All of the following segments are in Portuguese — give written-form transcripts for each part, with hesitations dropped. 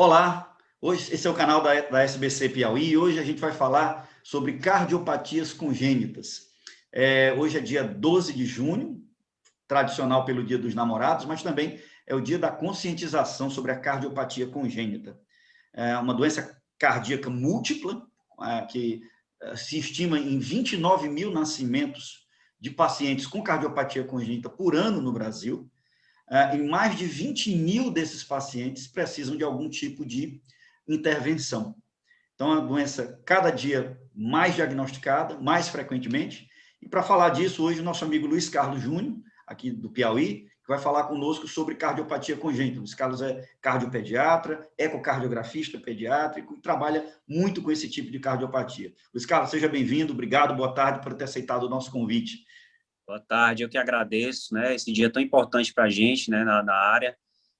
Olá, hoje esse é o canal da SBC Piauí e hoje a gente vai falar sobre cardiopatias congênitas. Hoje é dia 12 de junho, tradicional pelo Dia dos Namorados, mas também é o dia da conscientização sobre a cardiopatia congênita. É uma doença cardíaca múltipla, que se estima em 29 mil nascimentos de pacientes com cardiopatia congênita por ano no Brasil. E mais de 20 mil desses pacientes precisam de algum tipo de intervenção. Então, é uma doença cada dia mais diagnosticada, mais frequentemente. E para falar disso, hoje o nosso amigo Luiz Carlos Júnior, aqui do Piauí, que vai falar conosco sobre cardiopatia congênita. Luiz Carlos é cardiopediatra, ecocardiografista pediátrico e trabalha muito com esse tipo de cardiopatia. Luiz Carlos, seja bem-vindo, obrigado, boa tarde por ter aceitado o nosso convite. Boa tarde, eu que agradeço, né? Esse dia tão importante para a gente, né, na área,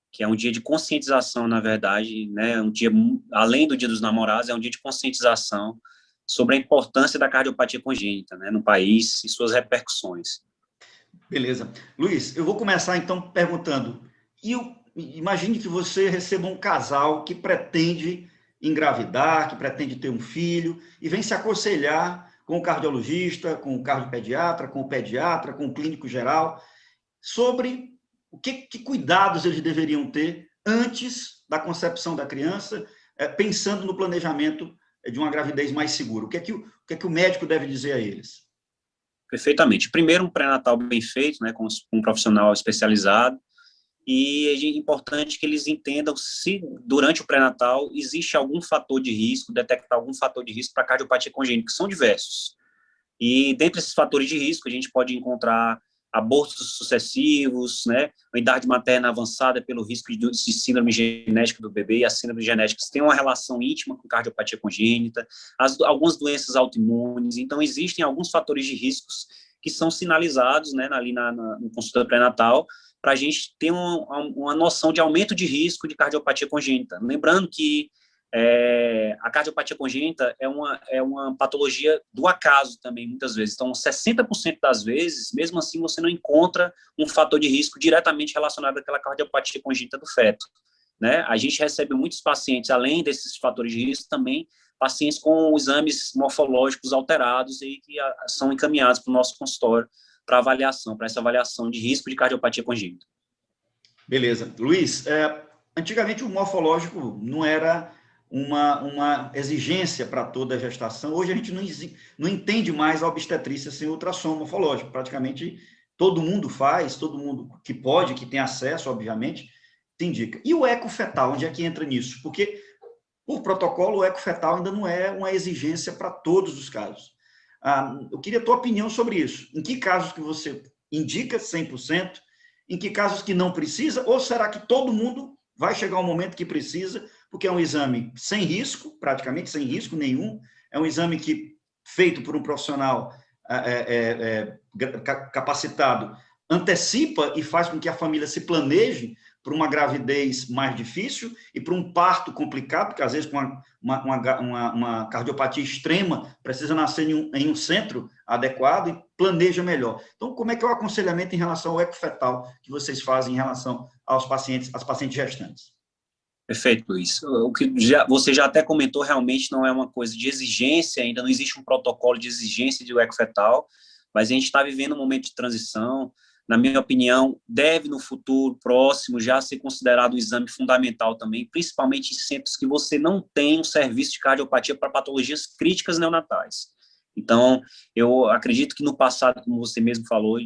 que é um dia de conscientização, na verdade, né? Um dia, além do Dia dos Namorados, é um dia de conscientização sobre a importância da cardiopatia congênita, né, no país e suas repercussões. Beleza. Luiz, eu vou começar então perguntando, imagine que você receba um casal que pretende engravidar, que pretende ter um filho, e vem se aconselhar com o cardiologista, com o cardiopediatra, com o pediatra, com o clínico geral, sobre que cuidados eles deveriam ter antes da concepção da criança, pensando no planejamento de uma gravidez mais segura. O que é que o médico deve dizer a eles? Perfeitamente. Primeiro, um pré-natal bem feito, né, com um profissional especializado, e é importante que eles entendam se, durante o pré-natal, existe algum fator de risco, detectar algum fator de risco para cardiopatia congênita, que são diversos. E dentre esses fatores de risco, a gente pode encontrar abortos sucessivos, né, a idade materna avançada pelo risco de síndrome genética do bebê, e as síndromes genéticas têm uma relação íntima com cardiopatia congênita, algumas doenças autoimunes. Então, existem alguns fatores de riscos que são sinalizados, né, ali no consultório pré-natal, para a gente ter uma noção de aumento de risco de cardiopatia congênita. Lembrando que a cardiopatia congênita é uma patologia do acaso também, muitas vezes. Então, 60% das vezes, mesmo assim, você não encontra um fator de risco diretamente relacionado àquela cardiopatia congênita do feto, né? A gente recebe muitos pacientes, além desses fatores de risco, também pacientes com exames morfológicos alterados e que são encaminhados para o nosso consultório para avaliação, para essa avaliação de risco de cardiopatia congênita. Beleza. Luiz, antigamente o morfológico não era uma exigência para toda a gestação. Hoje a gente não entende mais a obstetrícia sem ultrassom morfológico. Praticamente todo mundo faz, todo mundo que pode, que tem acesso, obviamente, se indica. E o eco fetal, onde é que entra nisso? Porque, por protocolo, o eco fetal ainda não é uma exigência para todos os casos. Eu queria a tua opinião sobre isso. Em que casos que você indica 100%? Em que casos que não precisa? Ou será que todo mundo vai chegar um momento que precisa, porque é um exame sem risco, praticamente sem risco nenhum, é um exame que, feito por um profissional capacitado, antecipa e faz com que a família se planeje para uma gravidez mais difícil e para um parto complicado, porque às vezes com uma cardiopatia extrema precisa nascer em um centro adequado e planeja melhor. Então, como é que é o aconselhamento em relação ao eco fetal que vocês fazem em relação às pacientes gestantes? Perfeito, Luiz. O que você já até comentou, realmente não é uma coisa de exigência, ainda não existe um protocolo de exigência de eco fetal, mas a gente está vivendo um momento de transição. Na minha opinião, deve no futuro próximo já ser considerado um exame fundamental também, principalmente em centros que você não tem um serviço de cardiopatia para patologias críticas neonatais. Então, eu acredito que no passado, como você mesmo falou,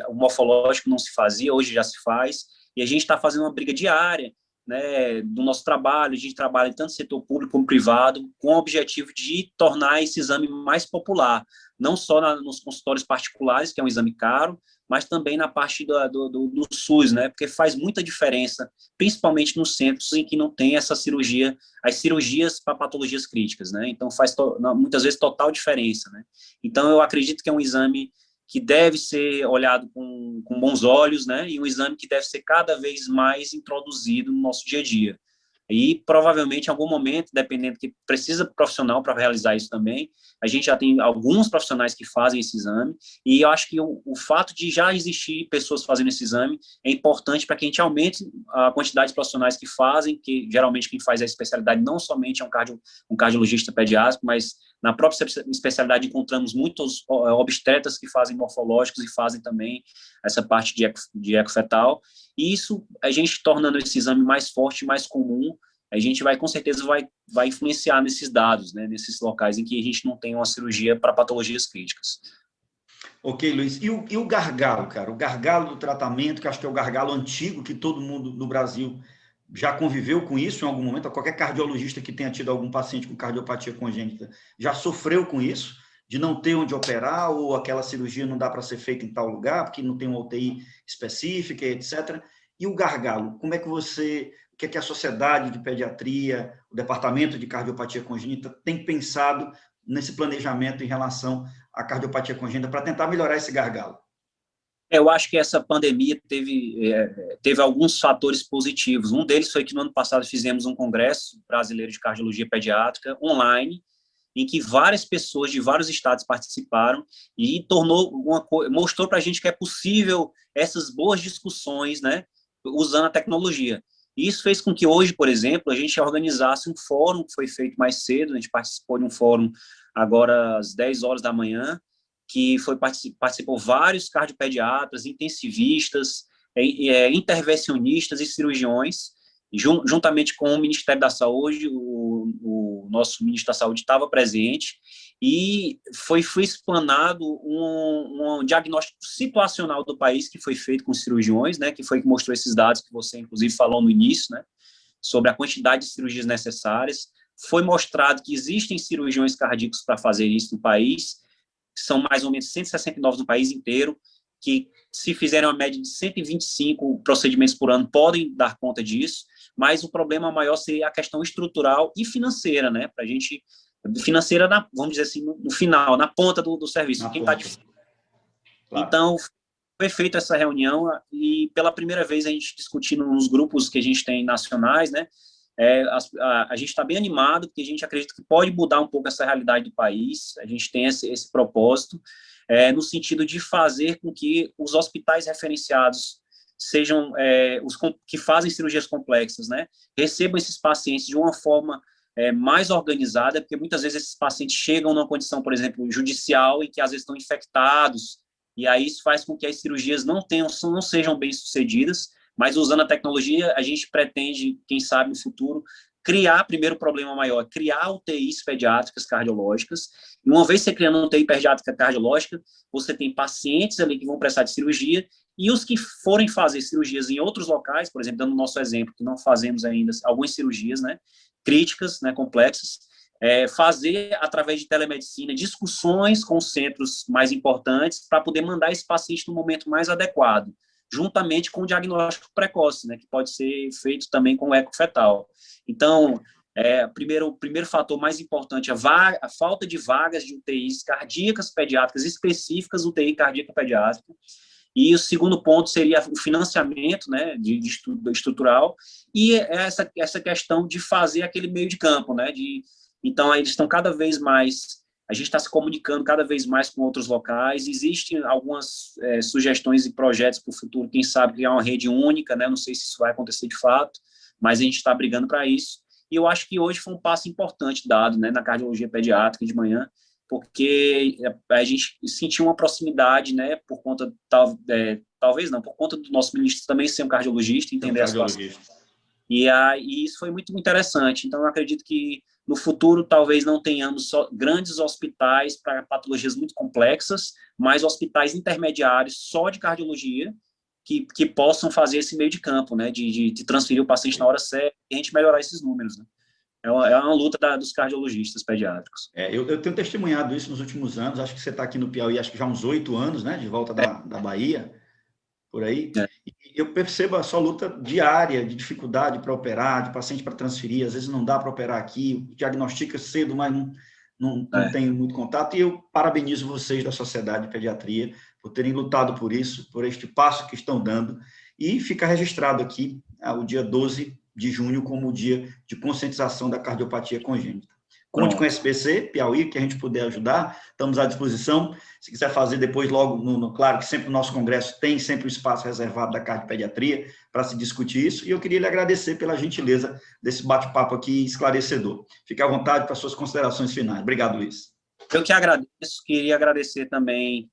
o morfológico não se fazia, hoje já se faz, e a gente está fazendo uma briga diária, né, do nosso trabalho. A gente trabalha tanto no setor público como privado, com o objetivo de tornar esse exame mais popular, não só nos consultórios particulares, que é um exame caro, mas também na parte do SUS, né, porque faz muita diferença, principalmente nos centros em que não tem essa cirurgia, as cirurgias para patologias críticas, né, então faz muitas vezes total diferença, né. Então eu acredito que é um exame que deve ser olhado com bons olhos, né, e um exame que deve ser cada vez mais introduzido no nosso dia a dia. E provavelmente em algum momento, dependendo que precisa profissional para realizar isso também, a gente já tem alguns profissionais que fazem esse exame, e eu acho que o fato de já existir pessoas fazendo esse exame é importante para que a gente aumente a quantidade de profissionais que fazem, que geralmente quem faz a especialidade não somente é um cardiologista pediátrico, mas na própria especialidade encontramos muitos obstetras que fazem morfológicos e fazem também essa parte de ecofetal, e isso, a gente tornando esse exame mais forte, mais comum, a gente vai, com certeza, vai influenciar nesses dados, né, nesses locais em que a gente não tem uma cirurgia para patologias críticas. Ok, Luiz. E o gargalo, cara? O gargalo do tratamento, que acho que é o gargalo antigo, que todo mundo no Brasil já conviveu com isso em algum momento, qualquer cardiologista que tenha tido algum paciente com cardiopatia congênita já sofreu com isso, de não ter onde operar, ou aquela cirurgia não dá para ser feita em tal lugar, porque não tem uma UTI específica, etc. E o gargalo, como é que você, o que é que a Sociedade de Pediatria, o Departamento de Cardiopatia Congênita tem pensado nesse planejamento em relação à cardiopatia congênita para tentar melhorar esse gargalo? Eu acho que essa pandemia teve alguns fatores positivos. Um deles foi que no ano passado fizemos um congresso brasileiro de cardiologia pediátrica online, em que várias pessoas de vários estados participaram e mostrou para a gente que é possível essas boas discussões, né, usando a tecnologia. E isso fez com que hoje, por exemplo, a gente organizasse um fórum que foi feito mais cedo, a gente participou de um fórum agora às 10 horas da manhã, que participou vários cardiopediatras, intensivistas, intervencionistas e cirurgiões, juntamente com o Ministério da Saúde, o nosso Ministro da Saúde estava presente, e foi explanado um diagnóstico situacional do país que foi feito com cirurgiões, né, que mostrou esses dados que você, inclusive, falou no início, né, sobre a quantidade de cirurgias necessárias. Foi mostrado que existem cirurgiões cardíacos para fazer isso no país, são mais ou menos 169 no país inteiro, que se fizerem uma média de 125 procedimentos por ano, podem dar conta disso, mas o problema maior seria a questão estrutural e financeira, né, para a gente, financeira, vamos dizer assim, no final, na ponta do serviço, quem está de fora. Claro. Então, foi feita essa reunião e pela primeira vez a gente discutindo nos grupos que a gente tem nacionais, né, a gente está bem animado, porque a gente acredita que pode mudar um pouco essa realidade do país, a gente tem esse propósito, no sentido de fazer com que os hospitais referenciados sejam os que fazem cirurgias complexas, né, recebam esses pacientes de uma forma mais organizada, porque muitas vezes esses pacientes chegam numa condição, por exemplo, judicial, em que às vezes estão infectados, e aí isso faz com que as cirurgias não sejam bem sucedidas, mas usando a tecnologia, a gente pretende, quem sabe no futuro, criar, primeiro problema maior, criar UTIs pediátricas cardiológicas, e uma vez você criando uma UTI pediátrica cardiológica, você tem pacientes ali que vão precisar de cirurgia, e os que forem fazer cirurgias em outros locais, por exemplo, dando o nosso exemplo, que não fazemos ainda algumas cirurgias, né, críticas, né, complexas, fazer, através de telemedicina, discussões com os centros mais importantes para poder mandar esse paciente no momento mais adequado, juntamente com o diagnóstico precoce, né, que pode ser feito também com o ecofetal. Então, o primeiro fator mais importante é a falta de vagas de UTIs cardíacas pediátricas específicas, UTI cardíaca pediátrica, e o segundo ponto seria o financiamento, né, de estrutural, e essa questão de fazer aquele meio de campo, né, então, eles estão cada vez mais, a gente está se comunicando cada vez mais com outros locais, existem algumas sugestões e projetos para o futuro, quem sabe criar uma rede única, né? Não sei se isso vai acontecer de fato, mas a gente está brigando para isso, e eu acho que hoje foi um passo importante dado, né, na cardiologia pediátrica de manhã, porque a gente sentiu uma proximidade, né, por conta, talvez não, por conta do nosso ministro também ser um cardiologista, entender a situação. E isso foi muito interessante. Então, eu acredito que no futuro talvez não tenhamos só grandes hospitais para patologias muito complexas, mas hospitais intermediários só de cardiologia que possam fazer esse meio de campo, né, de transferir o paciente na hora certa e a gente melhorar esses números, né? É uma luta dos cardiologistas pediátricos. Eu tenho testemunhado isso nos últimos anos, acho que você está aqui no Piauí, acho que já há uns 8 anos, né, de volta da Bahia, por aí, e eu percebo a sua luta diária de dificuldade para operar, de paciente para transferir, às vezes não dá para operar aqui, diagnostica cedo, mas não tem muito contato, e eu parabenizo vocês da Sociedade de Pediatria por terem lutado por isso, por este passo que estão dando, e fica registrado aqui o dia 12 de junho como o dia de conscientização da cardiopatia congênita. Conte com o SBC, Piauí, que a gente puder ajudar, estamos à disposição. Se quiser fazer depois, logo, claro que sempre o nosso congresso tem sempre o espaço reservado da cardiopediatria para se discutir isso, e eu queria lhe agradecer pela gentileza desse bate-papo aqui esclarecedor. Fique à vontade para suas considerações finais. Obrigado, Luiz. Eu que agradeço, queria agradecer também,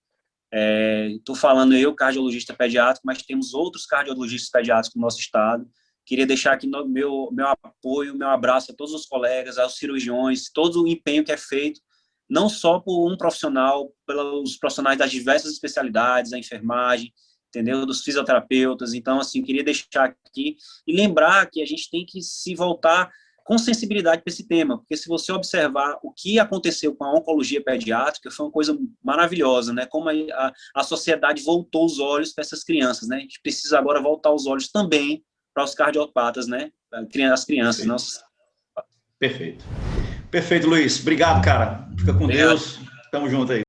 estou falando eu, cardiologista pediátrico, mas temos outros cardiologistas pediátricos no nosso estado. Queria deixar aqui meu apoio, meu abraço a todos os colegas, aos cirurgiões, todo o empenho que é feito, não só por um profissional, pelos profissionais das diversas especialidades, a enfermagem, entendeu? Dos fisioterapeutas. Então, assim, queria deixar aqui e lembrar que a gente tem que se voltar com sensibilidade para esse tema, porque se você observar o que aconteceu com a oncologia pediátrica, foi uma coisa maravilhosa, né? Como a sociedade voltou os olhos para essas crianças, né? A gente precisa agora voltar os olhos também para os cardiopatas, né? As crianças. Nossa. Perfeito. Perfeito, Luiz. Obrigado, cara. Fica com Deus. Tamo junto aí.